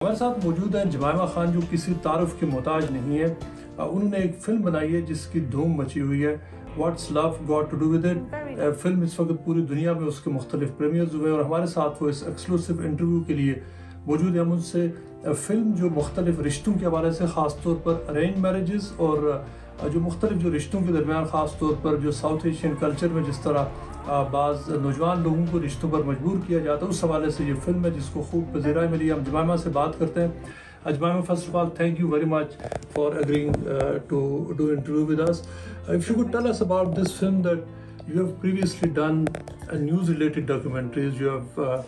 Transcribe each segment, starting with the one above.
हमारे साथ मौजूद हैं जमाइमा खान, जो किसी तारुफ के मोहताज नहीं है। उन्होंने एक फ़िल्म बनाई है जिसकी धूम मची हुई है, what's love got to do with it. Film इस वक्त पूरी दुनिया में उसके मुख्तलिफ प्रीमियर्स हुए और हमारे साथ वो इस एक्सक्लूसिव इंटरव्यू के लिए मौजूद है। हम उनसे फ़िल्म जो मुख्तलिफ रिश्तों के हवाले से, ख़ास तौर पर अरेंज मैरिजेस और जो मुख्तलिफ जो रिश्तों के दरमियान, ख़ास तौर पर जो साउथ एशियन कल्चर में जिस तरह बाज़ नौजवान लोगों को रिश्तों पर मजबूर किया जाता है, उस हवाले से ये फिल्म है जिसको खूब पज़ीराई मिली। हम जमाइमा से बात करते हैं। Jemima, first of all, thank you very much for agreeing to do an interview with us. If you could tell us about this film, that you have previously done news-related documentaries, you have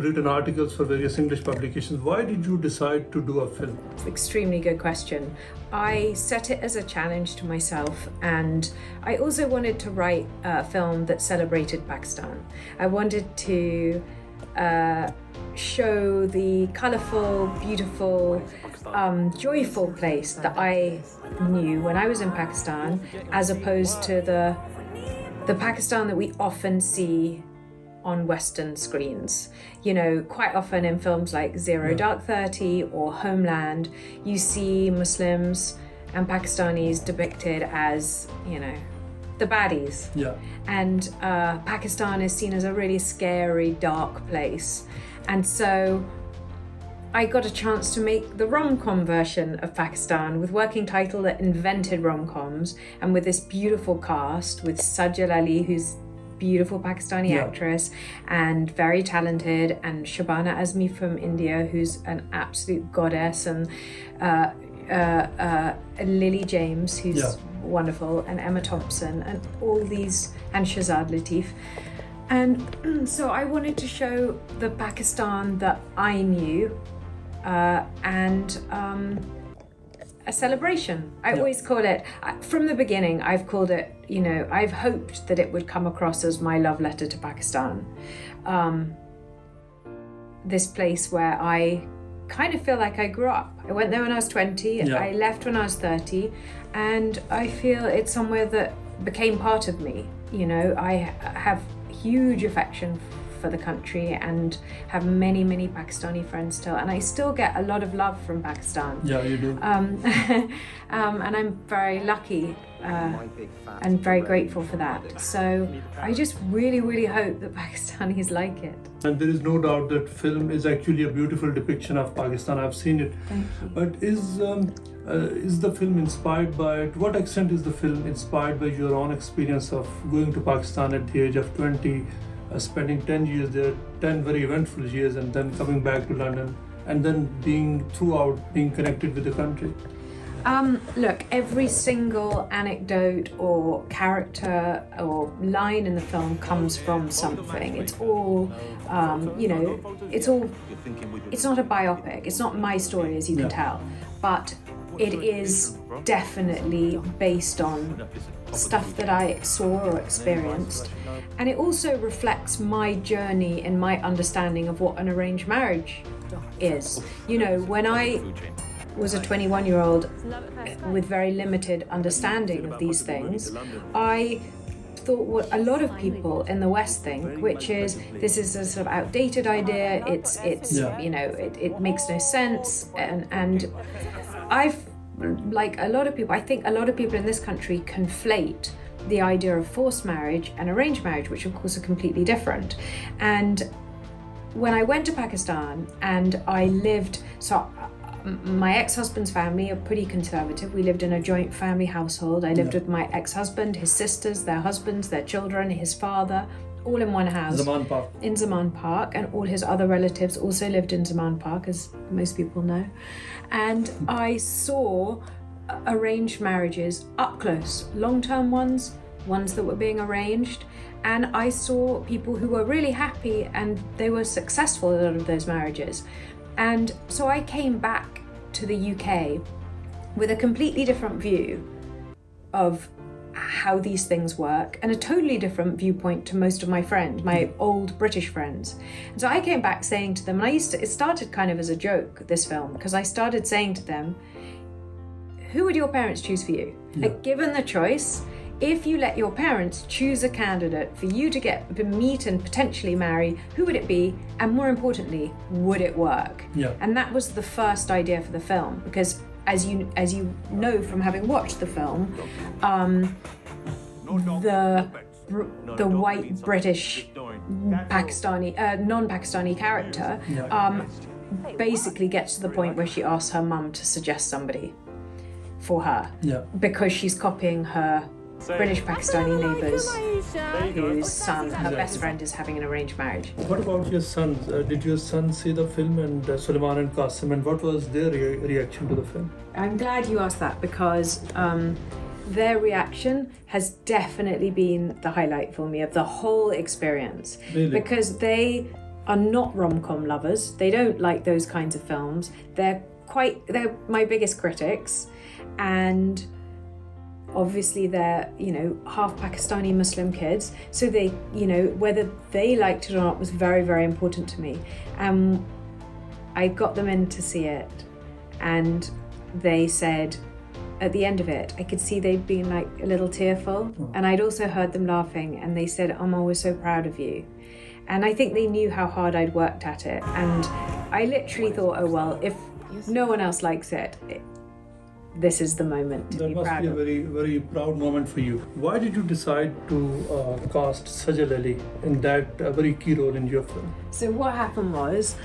written articles for various English publications. Why did you decide to do a film? Extremely good question. I set it as a challenge to myself, and I also wanted to write a film that celebrated Pakistan. I wanted to show the colourful, beautiful, joyful place that I knew when I was in Pakistan, as opposed to the Pakistan that we often see on Western screens. You know, quite often in films like Zero Dark 30 or Homeland, you see Muslims and Pakistanis depicted as, you know, the baddies. Yeah. And Pakistan is seen as a really scary, dark place. And so I got a chance to make the rom-com version of Pakistan with working title that invented rom-coms, and with this beautiful cast with Sajal Ali, who's beautiful Pakistani actress and very talented, and Shabana Azmi from India, who's an absolute goddess, and Lily James, who's wonderful, and Emma Thompson, and all these, and Shahzad Latif. And so I wanted to show the Pakistan that I knew, and a celebration. I always call it, from the beginning, I've called it, you know, I've hoped that it would come across as my love letter to Pakistan. This place where I kind of feel like I grew up. I went there when I was 20, I left when I was 30, and I feel it's somewhere that became part of me. You know, I have huge affection for the country and have many, many Pakistani friends still, and I still get a lot of love from Pakistan. Yeah, you do. And I'm very lucky and very grateful for that. So I just really, really hope that Pakistanis like it. And there is no doubt that film is actually a beautiful depiction of Pakistan. I've seen it. Thank you. But is the film inspired by, to what extent is the film inspired by your own experience of going to Pakistan at the age of 20, spending 10 years there, 10 very eventful years, and then coming back to London, and then being connected with the country? Look, every single anecdote or character or line in the film comes from something. It's all, you know, it's not a biopic. It's not my story, as you can tell, but it is definitely based on stuff that I saw or experienced. And it also reflects my journey and my understanding of what an arranged marriage is. You know, when I was a 21-year-old with very limited understanding of these things, I thought what a lot of people in the West think, which is this is a sort of outdated idea, it's you know, it makes no sense, and I've, like a lot of people, I think a lot of people in this country conflate the idea of forced marriage and arranged marriage, which of course are completely different. And when I went to Pakistan and I lived, so my ex-husband's family are pretty conservative. We lived in a joint family household. I lived with my ex-husband, his sisters, their husbands, their children, his father, all in one house. Zaman Park. In Zaman Park, and all his other relatives also lived in Zaman Park, as most people know. And I saw arranged marriages up close, long-term ones that were being arranged, and I saw people who were really happy and they were successful in a lot of those marriages. And so I came back to the UK with a completely different view of how these things work, and a totally different viewpoint to most of my friends, my old British friends. And so I came back saying to them, and it started kind of as a joke, this film, because I started saying to them, who would your parents choose for you? Like, given the choice, if you let your parents choose a candidate for you to meet and potentially marry, who would it be? And more importantly, would it work? Yeah. And that was the first idea for the film, because as you know from having watched the film, the white British Pakistani non-Pakistani character basically gets to the point where she asks her mum to suggest somebody for her, because she's copying her British Pakistani neighbours whose son, her best friend, is having an arranged marriage. What about your sons? Did your sons see the film, and Sulaiman and Qasim, and what was their reaction to the film? I'm glad you asked that, because their reaction has definitely been the highlight for me of the whole experience. Really? Because they are not rom-com lovers. They don't like those kinds of films. They're my biggest critics, and obviously they're, half Pakistani Muslim kids, so they, whether they liked it or not was very, very important to me. I got them in to see it, and they said at the end of it, I could see they'd been like a little tearful, and I'd also heard them laughing, and they said, "Amma, we're so proud of you." And I think they knew how hard I'd worked at it, and I literally thought, oh well, if no one else likes it, this is the moment to be proud of. That must be a very, very proud moment for you. Why did you decide to cast Sajal Ali in that very key role in your film? So what happened was,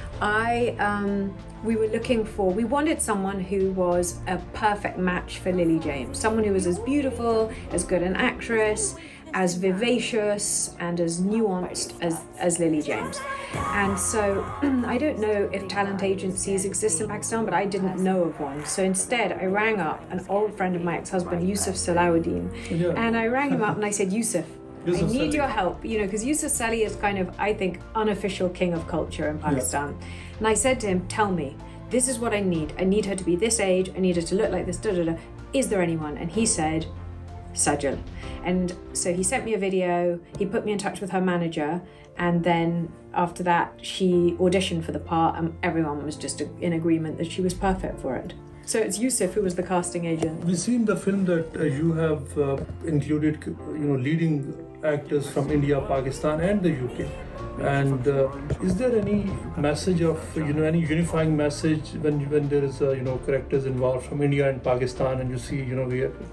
we wanted someone who was a perfect match for Lily James, someone who was as beautiful, as good an actress, as vivacious and as nuanced as Lily James. And so I don't know if talent agencies exist in Pakistan, but I didn't know of one. So instead I rang up an old friend of my ex-husband, Yusuf Salahuddin, and I rang him up and I said, Yusuf, I need your help, because Yusuf Sali is kind of, I think, unofficial king of culture in Pakistan. And I said to him, tell me, this is what I need. I need her to be this age. I need her to look like this, Is there anyone? And he said, Sajal. And so he sent me a video, he put me in touch with her manager, and then after that she auditioned for the part, and everyone was just in agreement that she was perfect for it. So it's Yusuf who was the casting agent. We see in the film that you have included leading actors from India, Pakistan and the UK. And is there any message of, any unifying message when there is, characters involved from India and Pakistan, and you see,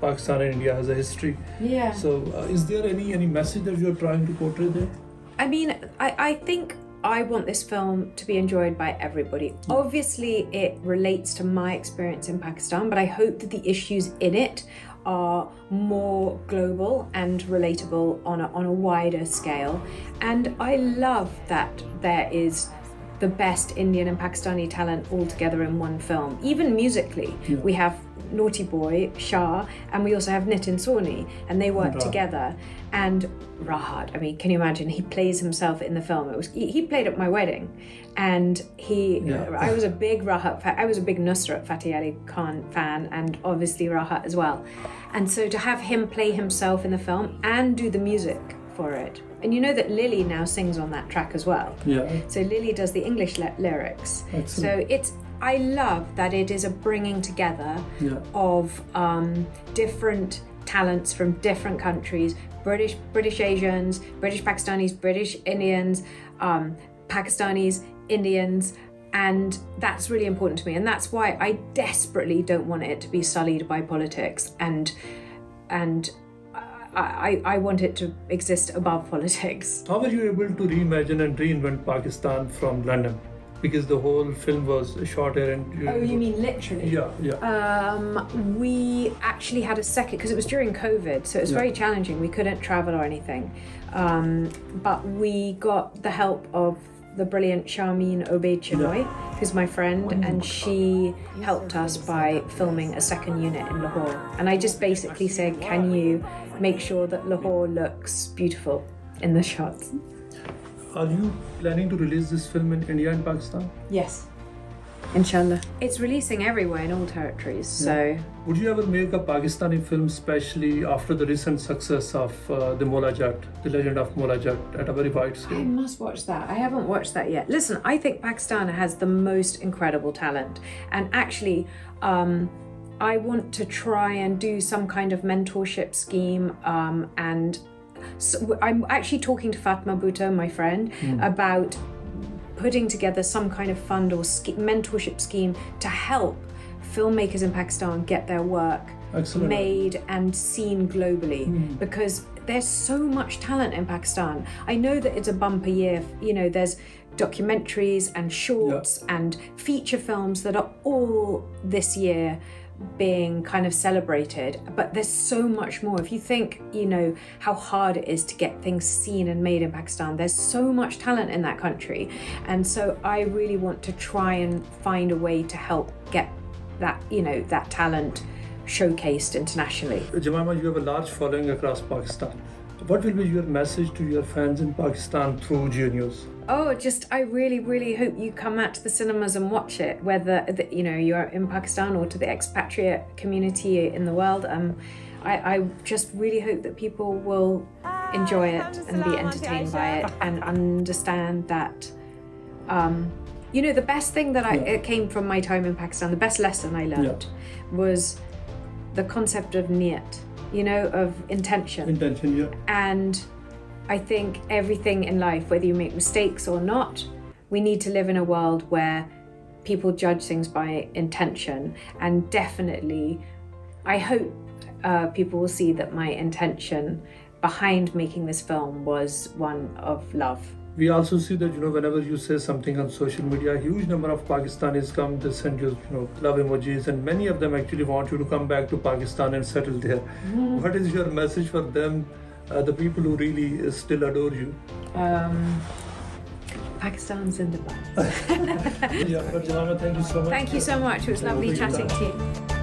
Pakistan and India has a history. Yeah. So is there any message that you're trying to portray there? I mean, I think I want this film to be enjoyed by everybody. Obviously, it relates to my experience in Pakistan, but I hope that the issues in it are more global and relatable on a wider scale. And I love that there is the best Indian and Pakistani talent all together in one film. Even musically, we have Naughty Boy, Shah, and we also have Nitin Sawhney, and they work together. And Rahat, I mean, can you imagine? He plays himself in the film. He played at my wedding, and I was a big Rahat fan. I was a big Nusrat Fateh Ali Khan fan, and obviously Rahat as well. And so to have him play himself in the film and do the music for it. And you know that Lily now sings on that track as well. Yeah. So Lily does the English lyrics. Excellent. So I love that it is a bringing together of different talents from different countries, British Asians, British Pakistanis, British Indians, Pakistanis, Indians, and that's really important to me. And that's why I desperately don't want it to be sullied by politics, and I want it to exist above politics. How were you able to reimagine and reinvent Pakistan from London? Because the whole film was shot here and... Oh, you mean literally? Yeah. We actually had a second, because it was during COVID, so it was very challenging. We couldn't travel or anything. But we got the help of the brilliant Sharmeen Obaid Chinoy, who's my friend, and she helped us by filming a second unit in Lahore. And I just basically said, can you make sure that Lahore looks beautiful in the shots? Are you planning to release this film in India and Pakistan? Yes, inshallah. It's releasing everywhere in all territories, so... Would you ever make a Pakistani film, especially after the recent success of the Mola Jat, the legend of Mola Jat, at a very wide scale? I must watch that. I haven't watched that yet. Listen, I think Pakistan has the most incredible talent. And actually, I want to try and do some kind of mentorship scheme, and so I'm actually talking to Fatma Bhutto, my friend, about putting together some kind of fund or mentorship scheme to help filmmakers in Pakistan get their work made and seen globally, because there's so much talent in Pakistan. I know that it's a bumper year, you know, there's documentaries and shorts and feature films that are all this year being kind of celebrated, but there's so much more. If you think, you know, how hard it is to get things seen and made in Pakistan, there's so much talent in that country, and so I really want to try and find a way to help get that, you know, that talent showcased internationally. Jemima, you have a large following across Pakistan. What will be your message to your fans in Pakistan through GeoNews? Oh, just I really, really hope you come out to the cinemas and watch it, whether you know you're in Pakistan or to the expatriate community in the world. I just really hope that people will enjoy it and be entertained by it and understand that. You know, the best thing that it came from my time in Pakistan, the best lesson I learned was the concept of niyat, you know, of intention. Intention, yeah. And I think everything in life, whether you make mistakes or not, we need to live in a world where people judge things by intention. And definitely, I hope people will see that my intention behind making this film was one of love. We also see that, you know, whenever you say something on social media, a huge number of Pakistanis come, they send you, you know, love emojis, and many of them actually want you to come back to Pakistan and settle there. What is your message for them, the people who really still adore you? Pakistan's in the bus. Yeah, but Jemima, thank you so much. Thank you so much. It was lovely chatting to you.